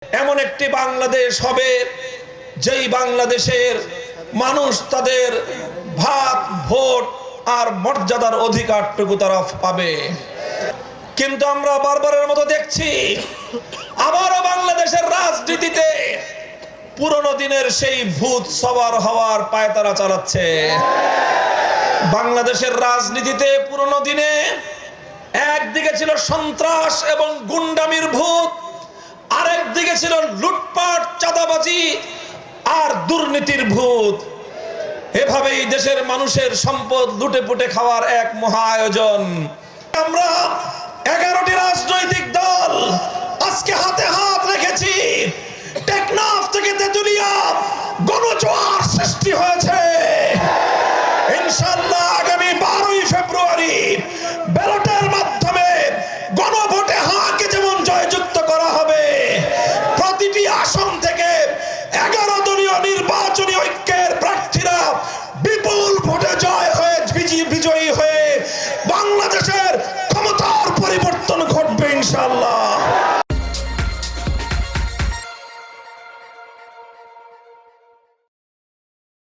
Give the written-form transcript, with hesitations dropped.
এমন একটি বাংলাদেশ হবে যেই বাংলাদেশের মানুষ তাদের ভাত ভোট আর মর্যাদার অধিকারটুকু তারা পাবে। কিন্তু আমরা বারবারের মতো দেখছি আবারও বাংলাদেশের রাজনীতিতে পুরনো দিনের সেই ভূত সবার হওয়ার পায়তারা চালাচ্ছে। বাংলাদেশের রাজনীতিতে পুরনো দিনে একদিকে ছিল সন্ত্রাস এবং গুন্ডামির ভূত, আরেকদিকে ছিল লুটপাট, চাঁদাবাজি আর দুর্নীতির ভূত। এভাবেই দেশের মানুষের সম্পদ লুটে পুটে খাওয়ার এক মহা আয়োজন। আমরা 11টি রাজনৈতিক দল আজকে হাতে হাত রেখেছি। টেকনাফ থেকে তেতুলিয়া গণজোয়ার সৃষ্টি হয়েছে। ইনশাআল্লাহ আগামী 12ই ফেব্রুয়ারি ব্যালটের মাধ্যমে গণভোটে হাকে যেমন জয়যুক্ত করা হবে, প্রতিটি আসন থেকে 11 দলীয় নির্বাচনী ঐক্যের প্রার্থীরা বিপুল ভোটে বিজয়ী হয়ে বাংলাদেশের ক্ষমতার পরিবর্তন ঘটবে ইনশাআল্লাহ।